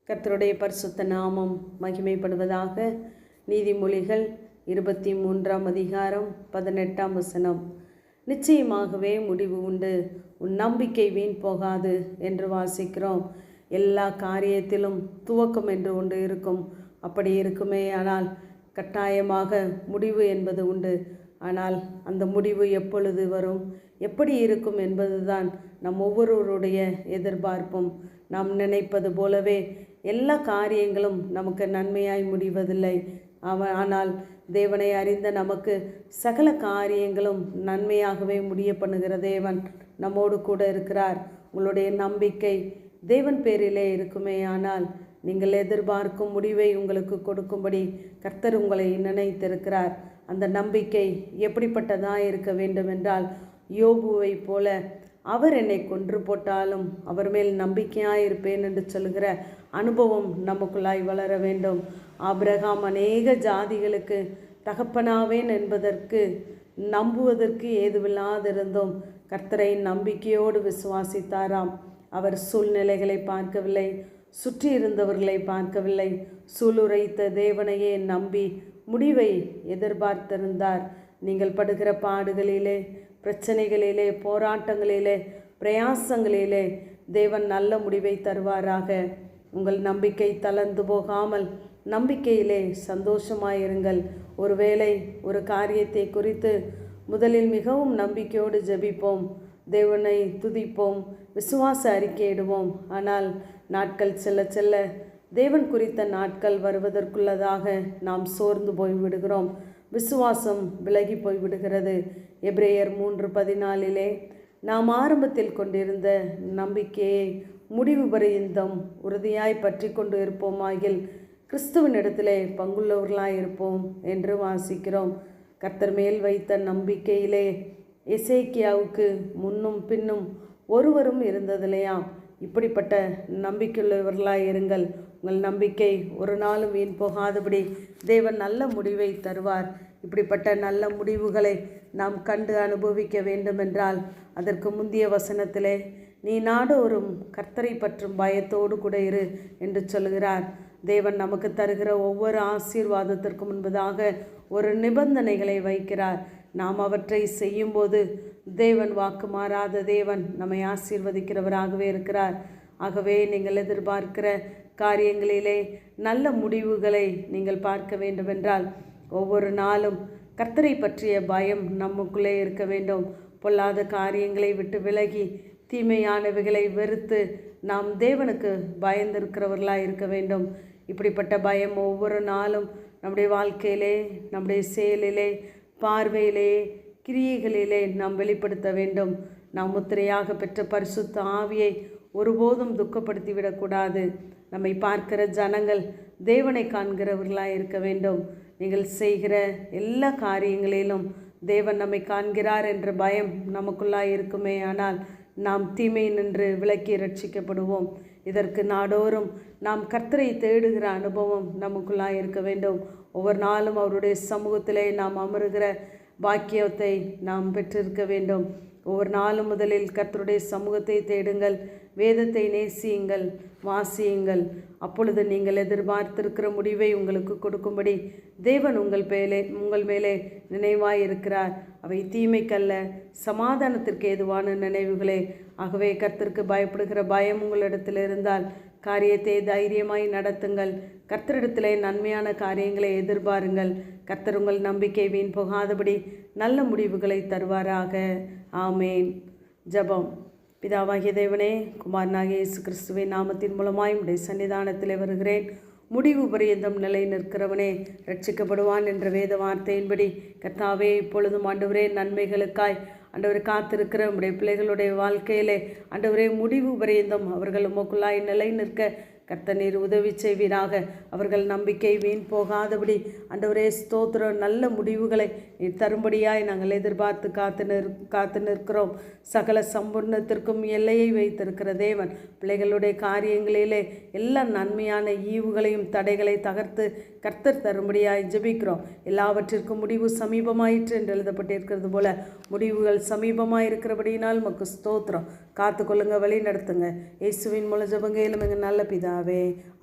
கர்த்தருடைய பரிசுத்த நாமம் மகிமைப்படுவதாக. நீதிமொழிகள் 23ஆம் அதிகாரம் 18ஆம் வசனம். நிச்சயமாகவே முடிவு உண்டு, உன் நம்பிக்கை வீண் போகாது என்று வாசிக்கிறோம். எல்லா காரியத்திலும் துவக்கம் என்று ஒன்று இருக்கும். அப்படி இருக்குமே ஆனால் கட்டாயமாக முடிவு என்பது உண்டு. ஆனால் அந்த முடிவு எப்பொழுது வரும், எப்படி இருக்கும் என்பதுதான் நம் ஒவ்வொருவருடைய எதிர்பார்ப்பும். நாம் நினைப்பது போலவே எல்லா காரியங்களும் நமக்கு நன்மையாய் முடிவதில்லை. ஆனால் தேவனை அறிந்த நமக்கு சகல காரியங்களும் நன்மையாகவே முடிய பண்ணுகிற தேவன் நம்மோடு கூட இருக்கிறார். உங்களுடைய நம்பிக்கை தேவன் பேரிலே இருக்குமே ஆனால் நீங்கள் எதிர்பார்க்கும் முடிவை உங்களுக்கு கொடுக்கும்படி கர்த்தர் உங்களை நினைத்திருக்கிறார். அந்த நம்பிக்கை எப்படிப்பட்டதாக இருக்க வேண்டும் என்றால், யோபுவை போல அவர் என்னை கொன்று போட்டாலும் அவர் மேல் நம்பிக்கையாக இருப்பேன் என்று சொல்கிற அனுபவம் நமக்குள்ளாய் வளர வேண்டும். ஆபிரகாம் அநேக ஜாதிகளுக்கு தகப்பனாவேன் என்பதற்கு நம்புவதற்கு ஏதுவில்லாதிருந்தும் கர்த்தரை நம்பிக்கையோடு விசுவாசித்தாராம். அவர் சூழ்நிலைகளை பார்க்கவில்லை, சுற்றி இருந்தவர்களை பார்க்கவில்லை, சூளுரைத்த தேவனையே நம்பி முடிவை எதிர்பார்த்திருந்தார். நீங்கள் படுகிற பாடுகளிலே, பிரச்சனைகளிலே, போராட்டங்களிலே, பிரயாசங்களிலே தேவன் நல்ல முடிவை தருவாராக. உங்கள் நம்பிக்கை தளர்ந்து போகாமல் நம்பிக்கையிலே சந்தோஷமாயிருங்கள். ஒருவேளை ஒரு காரியத்தை குறித்து முதலில் மிகவும் நம்பிக்கையோடு ஜெபிப்போம், தேவனை துதிப்போம், விசுவாச அறிக்கையிடுவோம். ஆனால் நாட்கள் செல்ல செல்ல தேவன் குறித்த நாட்கள் வருவதற்குள்ளதாக நாம் சோர்ந்து போய்விடுகிறோம். விசுவாசம் விலகி போய்விடுகிறது. எபிரேயர் 3:14 நாம் ஆரம்பத்தில் கொண்டிருந்த நம்பிக்கையை முடிவு பரியந்தம் உறுதியாய் பற்றி கொண்டு இருப்போமாகில் கிறிஸ்துவனிடத்திலே பங்குள்ளவர்களாய் இருப்போம் என்று வாசிக்கிறோம். கர்த்தர் மேல் வைத்த நம்பிக்கையிலே எசேக்கியாவுக்கு முன்னும் பின்னும் ஒருவரும் இருந்ததில்லையா? இப்படிப்பட்ட நம்பிக்கையுள்ளவர்களாய் இருங்கள். உங்கள் நம்பிக்கை ஒரு நாளும் வீண் போகாதபடி தேவன் நல்ல முடிவை தருவார். இப்படிப்பட்ட நல்ல முடிவுகளை நாம் கண்டு அனுபவிக்க வேண்டுமென்றால் அதற்கு முந்தைய வசனத்திலே நீ நாடோறும் கர்த்தரை பற்றும் பயத்தோடு கூட இரு என்று சொல்கிறார். தேவன் நமக்கு தருகிற ஒவ்வொரு ஆசீர்வாதத்திற்கு முன்பதாக ஒரு நிபந்தனைகளை வைக்கிறார். நாம் அவற்றை செய்யும்போது தேவன் வாக்கு மாறாத தேவன் நம்மை ஆசீர்வதிக்கிறவராகவே இருக்கிறார். ஆகவே நீங்கள் எதிர்பார்க்கிற காரியங்களிலே நல்ல முடிவுகளை நீங்கள் பார்க்க வேண்டுமென்றால் ஒவ்வொரு நாளும் கர்த்தரை பற்றிய பயம் நமக்குள்ளே இருக்க வேண்டும். பொல்லாத காரியங்களை விட்டு விலகி தீமையானவைகளை வெறுத்து நாம் தேவனுக்கு பயந்திருக்கிறவர்களாக இருக்க வேண்டும். இப்படிப்பட்ட பயம் ஒவ்வொரு நாளும் நம்முடைய வாழ்க்கையிலே, நம்முடைய செயலிலே, பார்வையிலே, கிரியைகளிலே நாம் வெளிப்படுத்த வேண்டும். நாம் முத்திரையாக பெற்ற பரிசுத்த ஆவியை ஒருபோதும் துக்கப்படுத்திவிடக்கூடாது. நம்மை பார்க்கிற ஜனங்கள் தேவனை காண்கிறவர்களாக இருக்க வேண்டும். நீங்கள் செய்கிற எல்லா காரியங்களிலும் தேவன் நம்மை காண்கிறார் என்ற பயம் நமக்குள்ளாய் இருக்குமே ஆனால் நாம் தீமை நின்று விலக்கி ரட்சிக்கப்படுவோம். இதற்கு நாடோறும் நாம் கர்த்தரை தேடுகிற அனுபவம் நமக்குள்ளாய் இருக்க வேண்டும். ஒவ்வொரு நாளும் அவருடைய சமூகத்திலே நாம் அமருகிற பாக்கியத்தை நாம் பெற்றிருக்க வேண்டும். ஒவ்வொரு நாளும் முதலில் கர்த்தருடைய சமூகத்தை தேடுங்கள், வேதத்தை நேசியுங்கள், வாசியுங்கள். அப்பொழுது நீங்கள் எதிர்பார்த்திருக்கிற முடிவை உங்களுக்கு கொடுக்கும்படி தேவன் உங்கள் மேலே நினைவாய் இருக்கிறார். அவை தீமைக்கல்ல, சமாதானத்திற்கு ஏதுவான நினைவுகளே. ஆகவே கர்த்தருக்கு பயப்படுகிற பயம் உங்களிடத்தில் இருந்தால் காரியத்தை தைரியமாய் நடத்துங்கள். கர்த்தரிடத்திலே நன்மையான காரியங்களை எதிர்பாருங்கள். கர்த்தர் உங்கள் நம்பிக்கை வீண் போகாதபடி நல்ல முடிவுகளை தருவாராக. ஆமேன். ஜெபம். பிதாவாகிய தேவனே, குமாரனாகிய இயேசு கிறிஸ்துவின் நாமத்தின் மூலமாய் உடைய சன்னிதானத்தில் வருகிறேன். முடிவு பரியந்தம் நிலை நிற்கிறவனே ரட்சிக்கப்படுவான் என்ற வேத வார்த்தையின்படி கர்த்தாவே, இப்பொழுதும் ஆண்டவரே நன்மைகளுக்காய் ஆண்டவரை காத்திருக்கிற உடைய பிள்ளைகளுடைய வாழ்க்கையிலே ஆண்டவரே முடிவு பரியந்தம் அவர்கள் உமக்குள்ளாய் நிலை நிற்க கர்த்தர் நீர் உதவி செய்வீராக. அவர்கள் நம்பிக்கை வீண் போகாதபடி ஆண்டவரே ஸ்தோத்திரம், நல்ல முடிவுகளை நீர் தரும்படியாய் நாங்கள் எதிர்பார்த்து காத்து நிற்கிறோம். சகல சம்பூர்ணத்திற்கும் எல்லையை வைத்திருக்கிற தேவன் பிள்ளைகளுடைய காரியங்களிலே எல்லா நன்மையான ஈவுகளையும் தடைகளை தகர்த்து கர்த்தர் தரும்படியாய் ஜெபிக்கிறோம். எல்லாவற்றிற்கும் முடிவு சமீபமாயிற்று என்று எழுதப்பட்டிருக்கிறது போல முடிவுகள் சமீபமாயிருக்கிறபடியினால் உமக்கு ஸ்தோத்திரம். காத்துக்கொள்ளுங்க, வழி நடத்துங்க. இயேசுவின் மூலம் ஜெபங்கேலும் எங்கள் நல்ல பிதாவே.